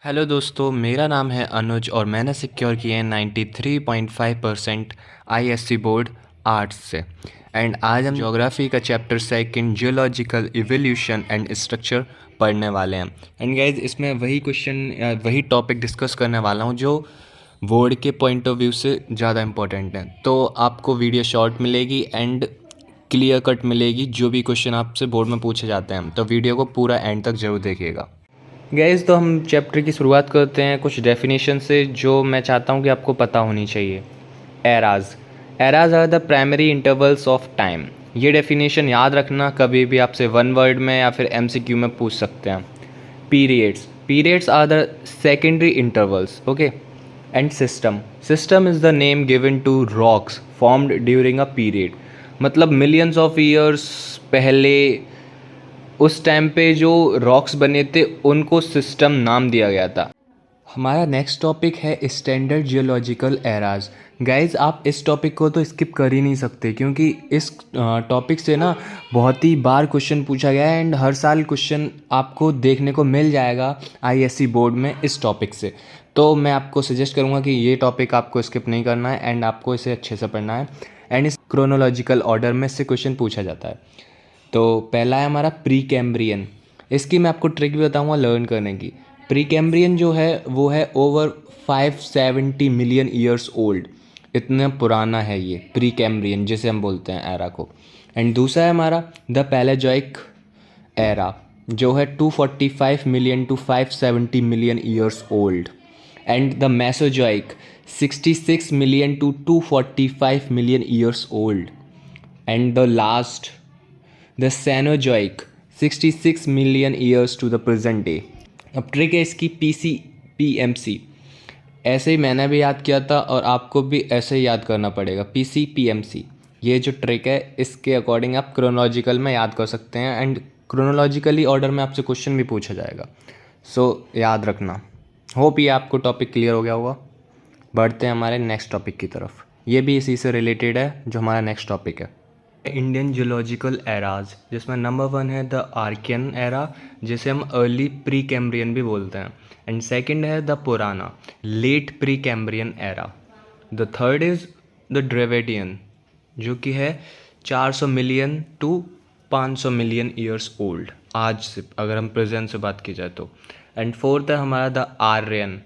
Hello दोस्तों, मेरा नाम है अनुज और मैंने सिक्योर किए हैं 93.5% आईएससी बोर्ड आर्ट्स से। एंड आज हम ज्योग्राफी का chapter second geological evolution and structure पढ़ने वाले हैं। एंड गाइज इसमें वही क्वेश्चन वही टॉपिक डिस्कस करने वाला हूँ जो बोर्ड के पॉइंट ऑफ व्यू से ज़्यादा इम्पोर्टेंट है। तो आपको वीडियो शॉर्ट मिलेगी एंड क्लियर कट मिलेगी जो भी क्वेश्चन आपसे बोर्ड में पूछे जाते हैं। तो वीडियो को पूरा एंड तक ज़रूर देखिएगा। गैस तो हम चैप्टर की शुरुआत करते हैं कुछ डेफिनेशन से जो मैं चाहता हूँ कि आपको पता होनी चाहिए। Eras eras are the primary intervals of time. ये डेफिनेशन याद रखना, कभी भी आपसे वन वर्ड में या फिर एमसीक्यू में पूछ सकते हैं। Periods are the secondary intervals, okay. And system is the name given to rocks formed during a period. मतलब मिलियंस ऑफ ईयर्स पहले उस टाइम पे जो रॉक्स बने थे उनको सिस्टम नाम दिया गया था। हमारा नेक्स्ट टॉपिक है स्टैंडर्ड जियोलॉजिकल एराज। गाइज आप इस टॉपिक को तो स्किप कर ही नहीं सकते क्योंकि इस टॉपिक से ना बहुत ही बार क्वेश्चन पूछा गया है एंड हर साल क्वेश्चन आपको देखने को मिल जाएगा आईएससी बोर्ड में इस टॉपिक से। तो मैं आपको सजेस्ट करूँगा कि ये टॉपिक आपको स्किप नहीं करना है एंड आपको इसे अच्छे से पढ़ना है। एंड इस क्रोनोलॉजिकल ऑर्डर में इससे क्वेश्चन पूछा जाता है। तो पहला है हमारा प्री कैम्ब्रियन। इसकी मैं आपको ट्रिक भी बताऊंगा लर्न करने की। प्री कैम्ब्रियन जो है वो है ओवर 570 मिलियन ईयर्स ओल्ड। इतना पुराना है ये प्री कैम्ब्रियन जिसे हम बोलते हैं एरा को। एंड दूसरा है हमारा द पैलेजोइक एरा जो है 245 million to 570 million years old. And the Mesozoic 66 million to 245 million years old. And the last the Cenozoic 66 million years to the present day. अब ट्रिक है इसकी PMC। ऐसे ही मैंने भी याद किया था और आपको भी ऐसे ही याद करना पड़ेगा PMC। ये जो ट्रिक है इसके अकॉर्डिंग आप क्रोनोलॉजिकल में याद कर सकते हैं एंड क्रोनोलॉजिकली ऑर्डर में आपसे क्वेश्चन भी पूछा जाएगा। सो याद रखना। होप ये आपको टॉपिक क्लियर हो गया होगा। बढ़ते हैं हमारे नेक्स्ट टॉपिक की तरफ। ये भी इसी से रिलेटेड है जो हमारा नेक्स्ट टॉपिक है इंडियन जियोलॉजिकल एराज, जिसमें नंबर 1 है द आर्कियन एरा जिसे हम अर्ली प्री कैम्ब्रियन भी बोलते हैं। एंड सेकंड है द पुराना late Precambrian era. The third is the Dravidian जो कि है 400 million to 500 million years old आज से, अगर हम प्रेजेंट से बात की जाए तो। एंड फोर्थ है हमारा द आर्यन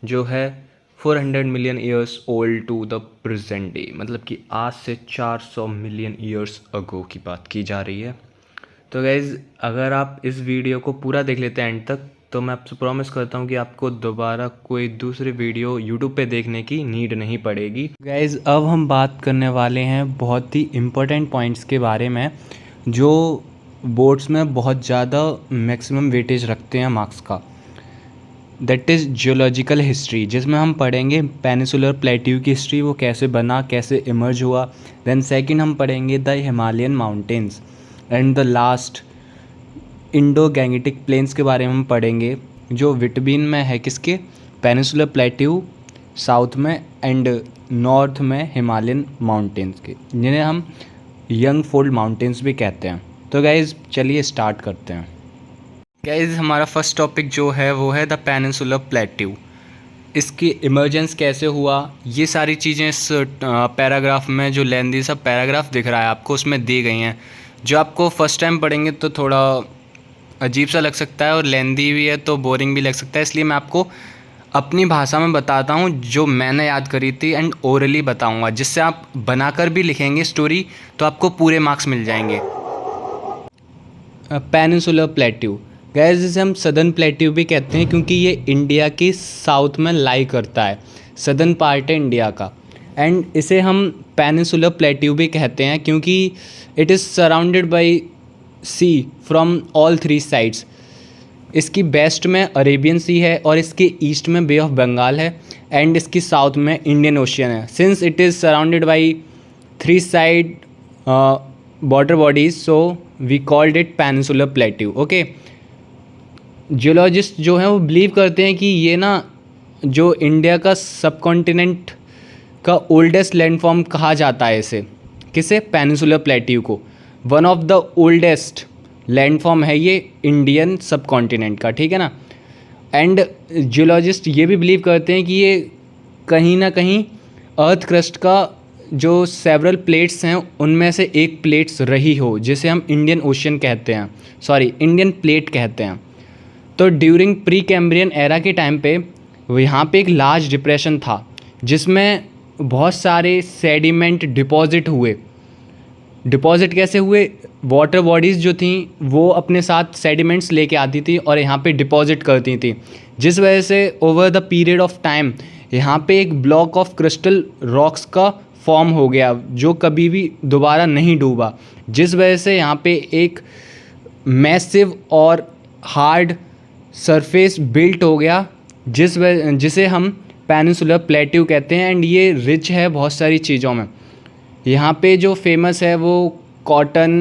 जो है 400 million years old to the present day, मतलब कि आज से 400 मिलियन ईयर्स अगो की बात की जा रही है। तो गाइज़ अगर आप इस वीडियो को पूरा देख लेते हैं एंड तक तो मैं आपसे प्रॉमिस करता हूँ कि आपको दोबारा कोई दूसरी वीडियो यूट्यूब पे देखने की नीड नहीं पड़ेगी। गाइज़ अब हम बात करने वाले हैं बहुत ही इम्पोर्टेंट पॉइंट्स के बारे में जो बोर्ड्स में बहुत ज़्यादा मैक्सिमम वेटेज रखते हैं मार्क्स का। दैट इज़ जियोलॉजिकल हिस्ट्री, जिसमें हम पढ़ेंगे पेनिसुलर प्लेट्यू की हिस्ट्री, वो कैसे बना, कैसे इमर्ज हुआ। देन सेकंड हम पढ़ेंगे the Himalayan mountains. And the last Indo Gangetic plains के बारे में हम पढ़ेंगे जो विटबीन में है किसके, पेनिसुलर प्लेट्यू साउथ में एंड नॉर्थ में हिमालयन माउंटेन्स के, जिन्हें हम यंग फोल्ड माउंटेन्स भी कहते हैं। तो गाइज़ चलिए स्टार्ट करते हैं। गाइज़ हमारा फर्स्ट टॉपिक जो है वो है द पेनिनसुलर प्लेट्यू। इसकी इमर्जेंस कैसे हुआ, ये सारी चीज़ें इस पैराग्राफ में, जो लेंदी सा पैराग्राफ दिख रहा है आपको, उसमें दी गई हैं। जो आपको फर्स्ट टाइम पढ़ेंगे तो थोड़ा अजीब सा लग सकता है और लेंदी भी है तो बोरिंग भी लग सकता है, इसलिए मैं आपको अपनी भाषा में बताता हूँ जो मैंने याद करी थी एंड ओरली बताऊँगा, जिससे आप बनाकर भी लिखेंगे स्टोरी तो आपको पूरे मार्क्स मिल जाएंगे। पेनिनसुलर प्लेट्यू गैस जिसे हम सदर्न प्लेट्यू भी कहते हैं क्योंकि ये इंडिया की साउथ में लाई करता है, सदर्न पार्ट है इंडिया का। एंड इसे हम पेनिनसुलर प्लेट्यू भी कहते हैं क्योंकि it is surrounded by sea from all 3 sides. इसकी वेस्ट में अरेबियन सी है और इसके ईस्ट में बे ऑफ बंगाल है एंड इसकी साउथ में इंडियन ओशियन है। Since it is surrounded by 3 side border bodies so we called it peninsular plateau, okay. Geologist जो हैं वो बिलीव करते हैं कि ये ना जो इंडिया का सब कॉन्टिनेंट का ओल्डेस्ट लैंडफॉर्म कहा जाता है इसे, किसे, पेनिनसुलर प्लेट्यू को। One of the oldest landform है ये इंडियन सब कॉन्टिनेंट का, ठीक है ना। एंड जियोलॉजिस्ट ये भी बिलीव करते हैं कि ये कहीं ना कहीं अर्थ क्रस्ट का जो सेवरल प्लेट्स हैं उनमें से एक प्लेट्स रही हो, जिसे हम इंडियन ओशियन कहते हैं, सॉरी इंडियन प्लेट कहते हैं। तो ड्यूरिंग प्री कैम्ब्रियन एरा के टाइम पे यहाँ पे एक लार्ज डिप्रेशन था जिसमें बहुत सारे सेडिमेंट डिपॉजिट हुए। डिपॉजिट कैसे हुए? वाटर बॉडीज़ जो थी वो अपने साथ सेडिमेंट्स लेके आती थी और यहाँ पे डिपॉजिट करती थी, जिस वजह से over the period of time यहाँ पे एक ब्लॉक ऑफ क्रिस्टल रॉक्स का फॉर्म हो गया जो कभी भी दोबारा नहीं डूबा, जिस वजह से यहाँ पे एक मैसिव और हार्ड सरफेस बिल्ट हो गया जिसे हम पेनिनसुलर प्लेट्यू कहते हैं। एंड ये रिच है बहुत सारी चीज़ों में। यहाँ पे जो फेमस है वो कॉटन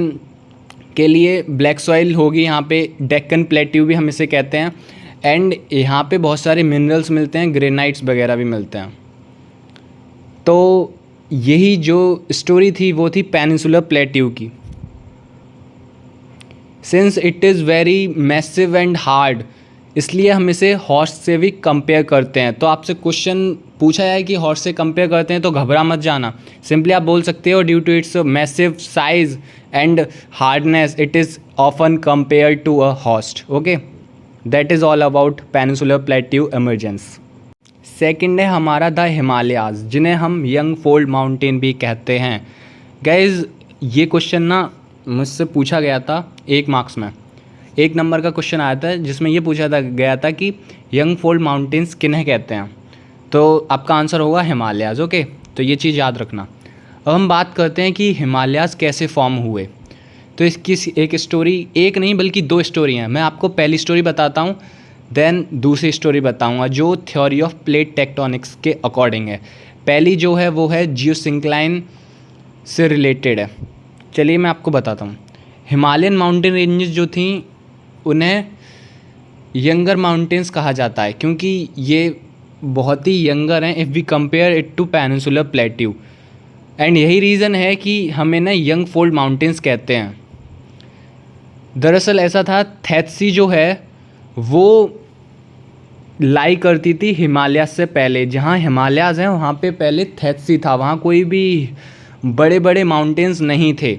के लिए ब्लैक सॉइल होगी, यहाँ पे डेक्कन प्लेट्यू भी हम इसे कहते हैं। एंड यहाँ पे बहुत सारे मिनरल्स मिलते हैं, ग्रेनाइट्स वगैरह भी मिलते हैं। तो यही जो स्टोरी थी वो थी पेनिनसुलर प्लेट्यू की। Since it is very massive and hard, इसलिए हम इसे हॉर्स से भी कंपेयर करते हैं। तो आपसे क्वेश्चन पूछा जाए कि हॉर्स से कंपेयर करते हैं तो घबरा मत जाना, सिंपली आप बोल सकते हो due to its massive size and hardness it is often compare to a horse. Okay, that is all about peninsular plateau emergence. Second है हमारा द हिमालयाज़, जिन्हें हम यंग फोल्ड माउंटेन भी कहते हैं। गाइज ये क्वेश्चन ना मुझसे पूछा गया था 1 मार्क्स में, 1 नंबर का क्वेश्चन आया था जिसमें ये पूछा गया था कि यंग फोल्ड माउंटेन्स किन्हें कहते हैं। तो आपका आंसर होगा हिमालयाज़। ओके, तो ये चीज़ याद रखना। अब हम बात करते हैं कि हिमालयाज़ कैसे फॉर्म हुए। तो इसकी एक स्टोरी, एक नहीं बल्कि 2 स्टोरी हैं। मैं आपको पहली स्टोरी बताता हूँ, देन दूसरी स्टोरी बताऊँगा जो थ्योरी ऑफ प्लेट टेक्टोनिक्स के अकॉर्डिंग है। पहली जो है वो है जियोसिंक्लाइन से रिलेटेड है। चलिए मैं आपको बताता हूँ। हिमालयन माउंटेन रेंजेस जो थी उन्हें यंगर माउंटेन्स कहा जाता है क्योंकि ये बहुत ही यंगर हैं if we compare it to peninsular plateau. And यही रीज़न है कि हम इन्हें यंग फोल्ड माउंटेन्स कहते हैं। दरअसल ऐसा था, थैत्सी जो है वो लाई करती थी हिमालयाज़ से पहले। जहाँ हिमालयाज़ हैं वहाँ पे पहले थैत्सी था, वहाँ कोई भी बड़े बड़े माउंटेन्स नहीं थे,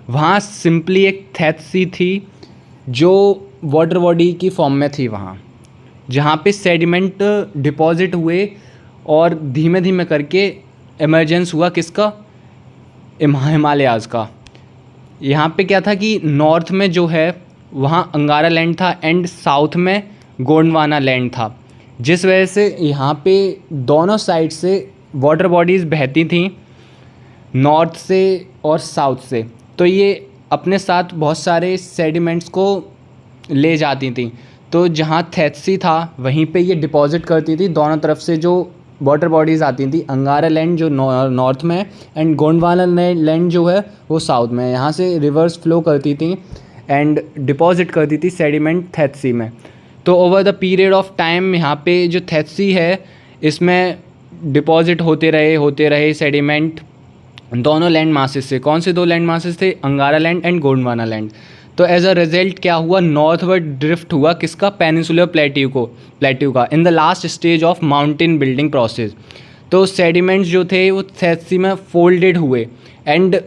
वहाँ सिंपली एक थैत्सी थी जो वाटर बॉडी की फॉर्म में थी वहाँ, जहाँ पे सेडिमेंट डिपॉजिट हुए और धीमे धीमे करके इमर्जेंस हुआ किसका? हिमालयाज़ का। यहाँ पे क्या था कि नॉर्थ में जो है वहाँ अंगारा लैंड था एंड साउथ में गोंडवाना लैंड था, जिस वजह से यहाँ पे दोनों साइड से वाटर बॉडीज़ बहती थीं, नॉर्थ से और साउथ से। तो ये अपने साथ बहुत सारे सेडिमेंट्स को ले जाती थी। तो जहाँ थैत्सी था वहीं पे ये डिपॉजिट करती थी। दोनों तरफ से जो वाटर बॉडीज़ आती थी, अंगारा लैंड जो नॉर्थ में है एंड गोंडवाना लैंड जो है वो साउथ में है, यहाँ से रिवर्स फ्लो करती थी एंड डिपॉजिट करती थी सेडिमेंट थैत्सी में। तो over the period of time यहाँ पे जो थैत्सी है इसमें डिपॉजिट होते रहे सेडिमेंट दोनों लैंड मासेस से। कौन से 2 लैंड मासेस थे? Angara land and Gondwana land. तो एज अ रिजल्ट क्या हुआ? नॉर्थवर्ड ड्रिफ्ट हुआ किसका? पेनिनसुलर प्लेट्यू का in the last stage of mountain building process. तो सेडिमेंट्स जो थे वो थैत्सी में फोल्डेड हुए and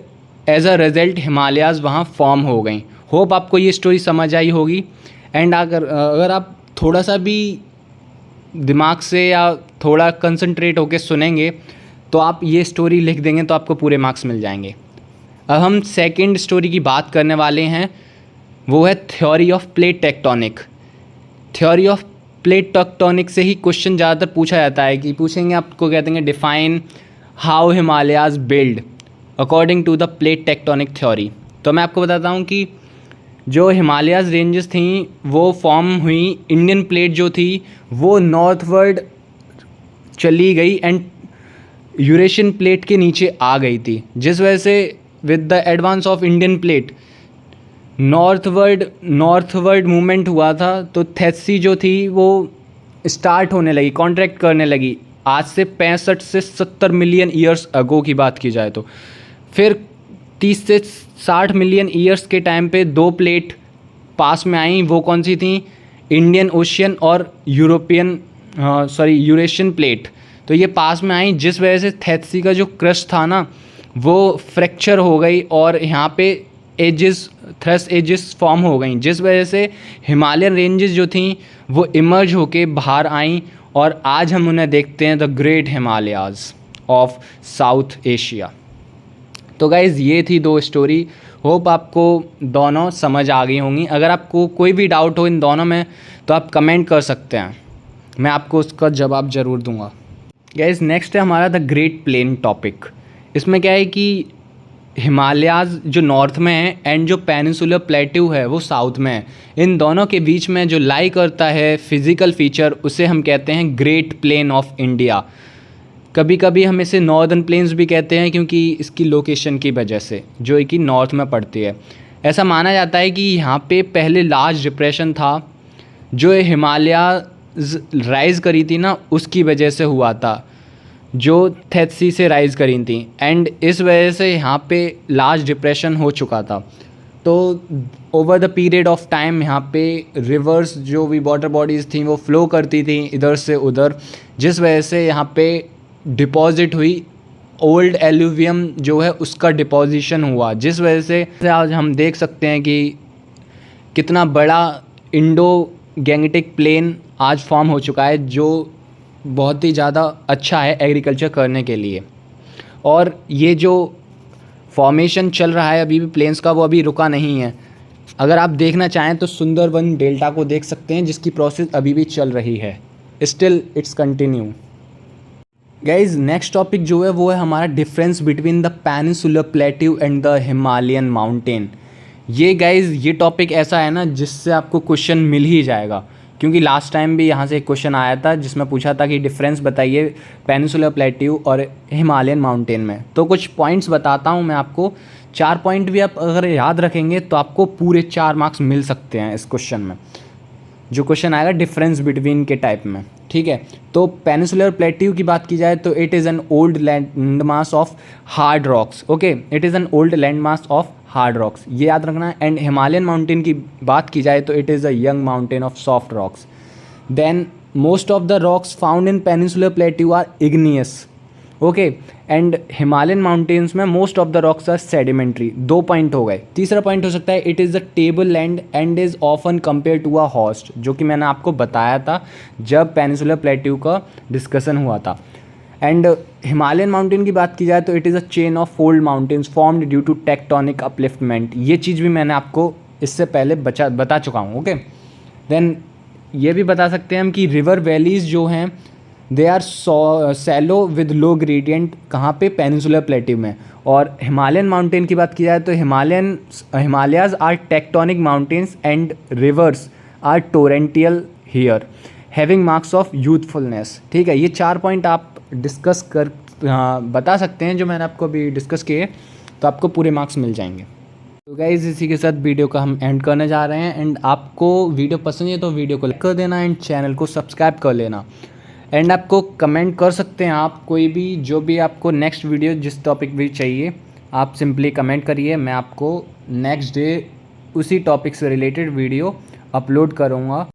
as a result Himalayas वहाँ फॉर्म हो गई। होप आपको ये स्टोरी समझ आई होगी। एंड अगर आप थोड़ा सा भी दिमाग से या थोड़ा कंसंट्रेट होकर सुनेंगे तो आप ये स्टोरी लिख देंगे तो आपको पूरे मार्क्स मिल जाएंगे। अब हम सेकंड स्टोरी की बात करने वाले हैं, वो है theory of plate tectonic. Theory of plate tectonic से ही क्वेश्चन ज़्यादातर पूछा जाता है कि पूछेंगे आपको, कहते हैं define how Himalayas build according to the plate tectonic theory. तो मैं आपको बताता हूँ कि जो हिमालयाज़ रेंजेस थी वो फॉर्म हुई, इंडियन प्लेट जो थी वो नॉर्थवर्ड चली गई एंड यूरेशियन प्लेट के नीचे आ गई थी, जिस वजह से with the advance of Indian plate northward movement हुआ था। तो थैत्सी जो थी वो स्टार्ट होने लगी, कॉन्ट्रैक्ट करने लगी। आज से 65 से 70 मिलियन ईयर्स अगो की बात की जाए तो फिर 30 से 60 मिलियन ईयर्स के टाइम पे 2 प्लेट पास में आई। वो कौन सी थी? इंडियन ओशियन और यूरेशियन प्लेट, तो ये पास में आई, जिस वजह से थैत्सी का जो क्रस्ट था ना वो फ्रैक्चर हो गई और यहाँ पे एजेस, थ्रस्ट एजेस फॉर्म हो गई, जिस वजह से हिमालयन रेंजेस जो थी वो इमर्ज होके बाहर आईं और आज हम उन्हें देखते हैं the great Himalayas of south Asia. तो गाइज़ ये थी 2 स्टोरी, होप आपको दोनों समझ आ गई होंगी। अगर आपको कोई भी डाउट हो इन दोनों में तो आप कमेंट कर सकते हैं, मैं आपको उसका जवाब ज़रूर दूंगा। गाइज़ नेक्स्ट है हमारा द ग्रेट प्लेन टॉपिक। इसमें क्या है कि हिमालयाज़ जो नॉर्थ में है एंड जो पेनिनसुलर प्लेट्यू है वो साउथ में है। इन दोनों के बीच में जो लाई करता है फिज़िकल फीचर उसे हम कहते हैं ग्रेट प्लेन ऑफ इंडिया। कभी कभी हम इसे नॉर्दर्न प्लेन्स भी कहते हैं क्योंकि इसकी लोकेशन की वजह से, जो कि नॉर्थ में पड़ती है। ऐसा माना जाता है कि यहाँ पे पहले लार्ज डिप्रेशन था जो हिमालयाज़ राइज़ करी थी ना उसकी वजह से हुआ था, जो थैत्सी से राइज़ करी थी, एंड इस वजह से यहाँ पे लार्ज डिप्रेशन हो चुका था। तो over the period of time यहाँ पे रिवर्स जो भी वाटर बॉडीज़ थी वो फ्लो करती थी इधर से उधर, जिस वजह से यहाँ पे डिपॉजिट हुई, ओल्ड एल्यूवियम जो है उसका डिपोजिशन हुआ, जिस वजह से आज हम देख सकते हैं कि कितना बड़ा इंडो गैंगटिक प्लेन आज फॉर्म हो चुका है, जो बहुत ही ज़्यादा अच्छा है एग्रीकल्चर करने के लिए। और ये जो फॉर्मेशन चल रहा है अभी भी प्लेन्स का वो अभी रुका नहीं है। अगर आप देखना चाहें तो सुंदरबन डेल्टा को देख सकते हैं जिसकी प्रोसेस अभी भी चल रही है, still it's continue. Guys next topic जो है वो है हमारा difference between the peninsular plateau and the Himalayan mountain. ये गाइज ये टॉपिक ऐसा है ना जिससे आपको क्वेश्चन मिल ही जाएगा, क्योंकि लास्ट टाइम भी यहाँ से एक क्वेश्चन आया था जिसमें पूछा था कि डिफरेंस बताइए पेनिनसुलर प्लेट्यू और हिमालयन माउंटेन में। तो कुछ पॉइंट्स बताता हूँ मैं आपको, 4 पॉइंट भी आप अगर याद रखेंगे तो आपको पूरे 4 मार्क्स मिल सकते हैं इस क्वेश्चन में, जो क्वेश्चन आएगा डिफरेंस बिटवीन के टाइप में। ठीक है, तो पेनिनसुलर प्लेट्यू की बात की जाए तो it is an old land mass of hard rocks. Okay, it is an old land mass of hard rocks, ये याद रखना है। एंड हिमालयन माउंटेन की बात की जाए तो it is a young mountain of soft rocks. Then most of the rocks found in peninsular plateau are igneous. Okay, and Himalayan mountains में most of the rocks are sedimentary. 2 point हो गए। तीसरा पॉइंट हो सकता है it is a tableland and is often compare to a horst, जो कि मैंने आपको बताया था जब पेनिनसुलर प्लेट्यू का डिस्कशन हुआ था। एंड हिमालयन माउंटेन की बात की जाए तो it is a chain of fold mountains formed due to tectonic upliftment. ये चीज़ भी मैंने आपको इससे पहले बता चुका हूँ। ओके, देन ये भी बता सकते हैं हम कि रिवर वैलीज़ जो हैं they are shallow with low gradient, कहाँ पे पेनिनसुलर प्लेट्यू में। और हिमालयन माउंटेन की बात की जाए तो Himalayas are tectonic mountains and rivers are torrential here having marks of youthfulness. ठीक है, ये 4 पॉइंट आप डिस्कस कर बता सकते हैं जो मैंने आपको अभी डिस्कस किए, तो आपको पूरे मार्क्स मिल जाएंगे। तो गाइज़ इसी के साथ वीडियो का हम एंड करने जा रहे हैं। एंड आपको वीडियो पसंद है तो वीडियो को लाइक कर देना एंड चैनल को सब्सक्राइब कर लेना। एंड आपको कमेंट कर सकते हैं आप कोई भी, जो भी आपको नेक्स्ट वीडियो जिस टॉपिक भी चाहिए आप सिंपली कमेंट करिए, मैं आपको नेक्स्ट डे उसी टॉपिक से रिलेटेड वीडियो अपलोड करूँगा।